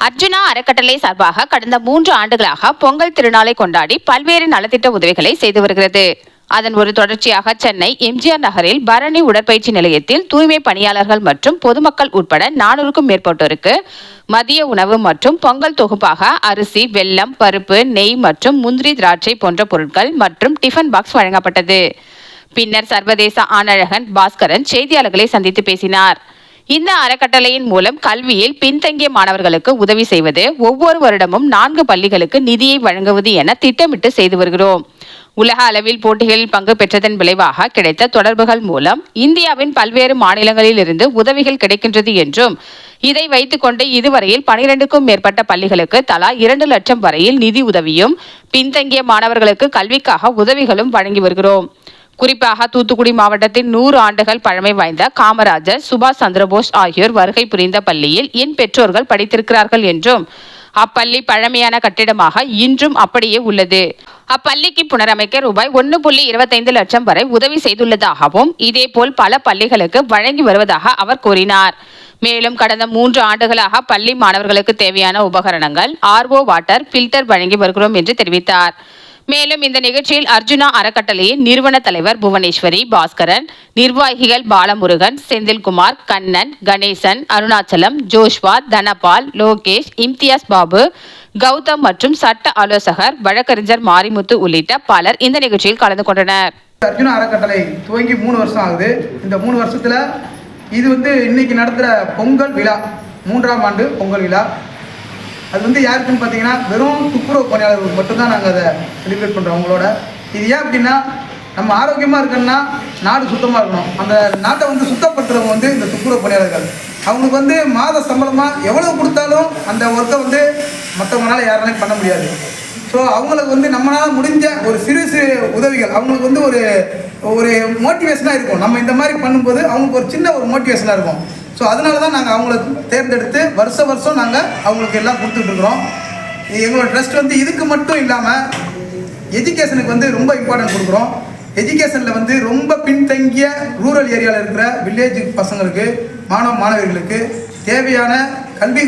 அர்ஜுனா அறக்கட்டளை சார்பாக கடந்த 3 ஆண்டுகளாக பொங்கல் திருநாளை கொண்டாடி பல்வேறு நலத்திட்ட உதவிகளை செய்து வருகிறது. அதன் ஒரு தொடர்ச்சியாக சென்னை எம்ஜிஆர் நகரில் பரணி உடற்பயிற்சி நிலையத்தில் தூய்மை பணியாளர்கள் மற்றும் பொதுமக்கள் உட்பட 400க்கும் மேற்பட்டோருக்கு மதிய உணவு மற்றும் பொங்கல் தொகுப்பாக அரிசி, வெல்லம், பருப்பு, நெய் மற்றும் முந்திரி, திராட்சை போன்ற பொருட்கள் மற்றும் டிஃபன் பாக்ஸ் வழங்கப்பட்டது. பின்னர் சர்வதேச ஆணழகன் பாஸ்கரன் செய்தியாளர்களை சந்தித்து பேசினார். இந்த அறக்கட்டளையின் மூலம் கல்வியில் பின்தங்கிய மாணவர்களுக்கு உதவி செய்வது, ஒவ்வொரு வருடமும் 4 பள்ளிகளுக்கு நிதியை வழங்குவது என திட்டமிட்டு செய்து வருகிறோம். உலக அளவில் போட்டிகளில் பங்கு பெற்றதன் விளைவாக கிடைத்த தொடர்புகள் மூலம் இந்தியாவின் பல்வேறு மாநிலங்களில் இருந்து உதவிகள் கிடைக்கின்றது என்றும், இதை வைத்துக்கொண்டு இதுவரையில் 12க்கும் மேற்பட்ட பள்ளிகளுக்கு தலா 2 லட்சம் வரையில் நிதி உதவியும், பின்தங்கிய மாணவர்களுக்கு கல்விக்காக உதவிகளும் வழங்கி வருகிறோம். குறிப்பாக தூத்துக்குடி மாவட்டத்தில் 100 ஆண்டுகள் பழமை வாய்ந்த காமராஜர், சுபாஷ் சந்திரபோஸ் ஆகியோர் வருகை புரிந்த பள்ளியில் என் பெற்றோர்கள் படித்திருக்கிறார்கள் என்றும், அப்பள்ளி பழமையான கட்டிடமாக இன்றும் அப்படியே உள்ளது. அப்பள்ளிக்கு புனரமைக்க ரூபாய் 1.25 லட்சம் வரை உதவி செய்துள்ளதாகவும், இதேபோல் பல பள்ளிகளுக்கு வழங்கி வருவதாக அவர் கூறினார். மேலும் கடந்த 3 ஆண்டுகளாக பள்ளி மாணவர்களுக்கு தேவையான உபகரணங்கள், RO வாட்டர் பில்டர் வழங்கி வருகிறோம் என்று தெரிவித்தார். மேலும் இந்த நிகழ்ச்சியில் அர்ஜுனா அறக்கட்டளையின் நிறுவன தலைவர் புவனேஸ்வரி, பாஸ்கரன், நிர்வாகிகள் பாலமுருகன், செந்தில்குமார், கண்ணன், கணேசன், அருணாச்சலம், ஜோஷ்வா, தனபால், லோகேஷ், இம்தியாஸ் பாபு, கௌதம் மற்றும் சட்ட ஆலோசகர் வழக்கறிஞர் மாரிமுத்து உள்ளிட்ட பலர் இந்த நிகழ்ச்சியில் கலந்து கொண்டனர். அர்ஜுனா அறக்கட்டளை துவங்கி 3 வருஷம் ஆகுது. இந்த 3 வருஷத்துல இது இன்னைக்கு நடத்துகிற பொங்கல் விழா 3ஆம் ஆண்டு பொங்கல் விழா. அது யாருக்குன்னு பார்த்தீங்கன்னா வெறும் துப்புரவு பணியாளர்களுக்கு மட்டும்தான் நாங்கள் அதை செலிப்ரேட் பண்ணுறோம். அவங்களோட இது ஏன் அப்படின்னா, நம்ம ஆரோக்கியமாக இருக்கணும்னா நாடு சுத்தமாக இருக்கணும். அந்த நாட்டை சுத்தப்படுத்துறவங்க இந்த துப்புரவு பணியாளர்கள். அவங்களுக்கு மாத சம்பளமாக எவ்வளவு கொடுத்தாலும் அந்த ஒர்க்கை மற்றவங்களால யாராலையும் பண்ண முடியாது. ஸோ அவங்களுக்கு நம்மளால் முடிஞ்ச ஒரு சிறு உதவிகள் அவங்களுக்கு ஒரு மோட்டிவேஷனாக இருக்கும். நம்ம இந்த மாதிரி பண்ணும்போது அவங்களுக்கு ஒரு சின்ன ஒரு மோட்டிவேஷனாக இருக்கும். ஸோ அதனால தான் நாங்கள் அவங்கள தேர்ந்தெடுத்து வருஷம் நாங்கள் அவங்களுக்கு எல்லாம் கொடுத்துட்ருக்குறோம். எங்களோட ட்ரஸ்ட் இதுக்கு மட்டும் இல்லாமல் எஜுகேஷனுக்கு ரொம்ப இம்பார்ட்டன்ட் கொடுக்குறோம். எஜுகேஷனில் ரொம்ப பின்தங்கிய ரூரல் ஏரியாவில் இருக்கிற வில்லேஜ் பசங்களுக்கு, மாணவர்களுக்கு தேவையான கல்வி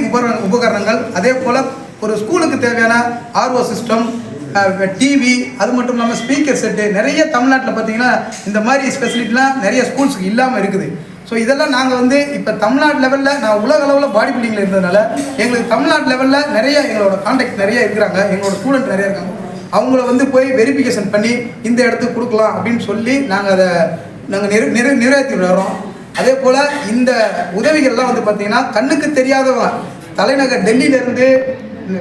உபகரணங்கள், அதே போல் ஒரு ஸ்கூலுக்கு தேவையான RO சிஸ்டம், டிவி, அது மட்டும் இல்லாமல் ஸ்பீக்கர் செட்டு நிறைய தமிழ்நாட்டில் பார்த்தீங்கன்னா இந்த மாதிரி ஸ்பெசிலிட்டிலாம் நிறைய ஸ்கூல்ஸுக்கு இல்லாமல் இருக்குது. ஸோ இதெல்லாம் நாங்கள் இப்போ தமிழ்நாடு லெவலில், நான் உலக அளவில் பாடி பில்டிங்கில் இருந்ததுனால எங்களுக்கு தமிழ்நாடு லெவலில் நிறைய எங்களோட கான்டாக்ட் நிறைய இருக்கிறாங்க. எங்களோட ஸ்டூடெண்ட் நிறைய இருக்காங்க. அவங்கள போய் வெரிஃபிகேஷன் பண்ணி இந்த இடத்துக்கு கொடுக்கலாம் அப்படின்னு சொல்லி நாங்கள் அதை நிறைவேற்றி வரோம். அதே போல் இந்த உதவிகள்லாம் பார்த்தீங்கன்னா கண்ணுக்கு தெரியாதவங்க தலைநகர் டெல்லியிலேருந்து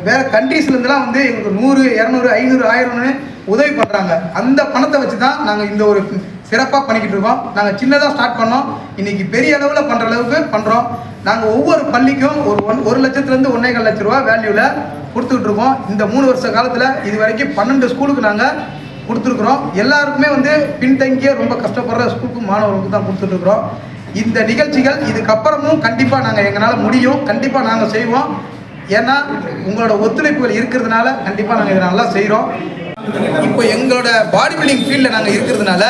வேறு கண்ட்ரீஸ்லேருந்துலாம் எங்களுக்கு 100, 200, 500, 1000ன்னு உதவி பண்ணுறாங்க. அந்த பணத்தை வச்சு தான் நாங்கள் இந்த ஒரு சிறப்பாக பண்ணிக்கிட்டு இருக்கோம். நாங்கள் சின்னதாக ஸ்டார்ட் பண்ணோம், இன்றைக்கி பெரிய அளவில் பண்ணுற அளவுக்கு பண்ணுறோம். நாங்கள் ஒவ்வொரு பள்ளிக்கும் ஒரு 1 லட்சத்துலேருந்து 1.25 லட்ச ரூபா வேல்யூவில் கொடுத்துக்கிட்டு இருக்கோம். இந்த 3 வருஷ காலத்தில் இது வரைக்கும் 12 ஸ்கூலுக்கு நாங்கள் கொடுத்துருக்குறோம். எல்லாருக்குமே பின்தங்கிய ரொம்ப கஷ்டப்படுற ஸ்கூலுக்கு மாணவர்களுக்கு தான் கொடுத்துட்ருக்குறோம். இந்த நிகழ்ச்சிகள் இதுக்கப்புறமும் கண்டிப்பாக நாங்கள் எங்களால் முடியும், கண்டிப்பாக நாங்கள் செய்வோம். ஏன்னா உங்களோட ஒத்துழைப்புகள் இருக்கிறதுனால கண்டிப்பாக நாங்கள் இதை நல்லா செய்கிறோம். இப்போ எங்களோட பாடி பில்டிங் ஃபீல்டில் நாங்கள் இருக்கிறதுனால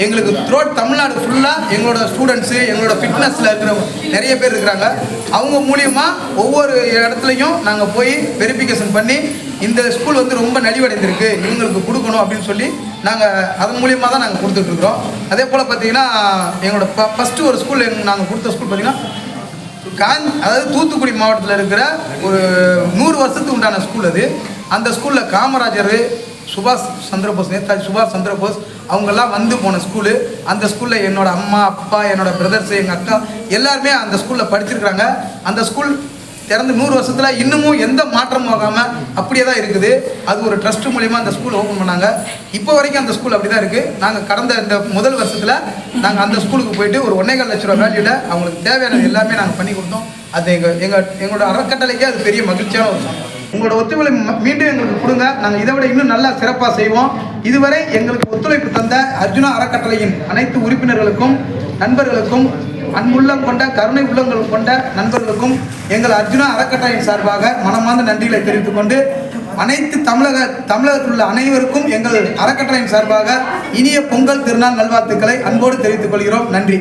எங்களுக்கு த்ரோட் தமிழ்நாடு ஃபுல்லாக எங்களோட ஸ்டூடெண்ட்ஸு, எங்களோட ஃபிட்னஸில் இருக்கிற நிறைய பேர் இருக்கிறாங்க. அவங்க மூலியமாக ஒவ்வொரு இடத்துலையும் நாங்கள் போய் வெரிஃபிகேஷன் பண்ணி இந்த ஸ்கூல் ரொம்ப நலிவடைந்திருக்கு, இவங்களுக்கு கொடுக்கணும் அப்படின்னு சொல்லி நாங்கள் அதன் மூலியமாக தான் நாங்கள் கொடுத்துட்ருக்குறோம். அதே போல் பார்த்தீங்கன்னா எங்களோட ஃபஸ்ட்டு ஒரு ஸ்கூல் நாங்கள் கொடுத்த ஸ்கூல் பார்த்தீங்கன்னா அதாவது தூத்துக்குடி மாவட்டத்தில் இருக்கிற ஒரு 100 வருஷத்துக்கு உண்டான ஸ்கூல் அது. அந்த ஸ்கூலில் காமராஜர், சுபாஷ் சந்திரபோஸ், நேதாஜி சுபாஷ் சந்திரபோஸ் அவங்கெல்லாம் போன ஸ்கூலு. அந்த ஸ்கூலில் என்னோடய அம்மா, அப்பா, என்னோடய பிரதர்ஸு, எங்கள் அக்கா எல்லாருமே அந்த ஸ்கூலில் படிச்சிருக்கிறாங்க. அந்த ஸ்கூல் திறந்து 100 வருஷத்தில் இன்னமும் எந்த மாற்றமும் ஆகாமல் அப்படியே தான் இருக்குது. அது ஒரு ட்ரஸ்ட் மூலிமா அந்த ஸ்கூல் ஓப்பன் பண்ணாங்க. இப்போ வரைக்கும் அந்த ஸ்கூல் அப்படி தான் இருக்குது. நாங்கள் கடந்த இந்த முதல் வருஷத்தில் நாங்கள் அந்த ஸ்கூலுக்கு போயிட்டு ஒரு 1.25 லட்ச ரூபா வேல்யூவில் அவங்களுக்கு தேவையானது எல்லாமே நாங்கள் பண்ணி கொடுத்தோம். அது எங்களோட அறக்கட்டளைக்கே அது பெரிய மகிழ்ச்சியான ஒரு விஷயம். உங்களோட ஒத்துழைப்பு மீண்டும் எங்களுக்கு கொடுங்க, நாங்கள் இதை விட இன்னும் நல்லா சிறப்பாக செய்வோம். இதுவரை எங்களுக்கு ஒத்துழைப்பு தந்த அர்ஜுனா அறக்கட்டளையின் அனைத்து உறுப்பினர்களுக்கும், நண்பர்களுக்கும், அன்புள்ளம் கொண்ட கருணை உள்ளங்கள் கொண்ட நண்பர்களுக்கும் எங்கள் அர்ஜுனா அறக்கட்டளையின் சார்பாக மனமார்ந்த நன்றிகளை தெரிவித்துக் கொண்டு, அனைத்து தமிழகத்தில் உள்ள அனைவருக்கும் எங்கள் அறக்கட்டளையின் சார்பாக இனிய பொங்கல் திருநாள் நல்வாழ்த்துக்களை அன்போடு தெரிவித்துக் கொள்கிறோம். நன்றி.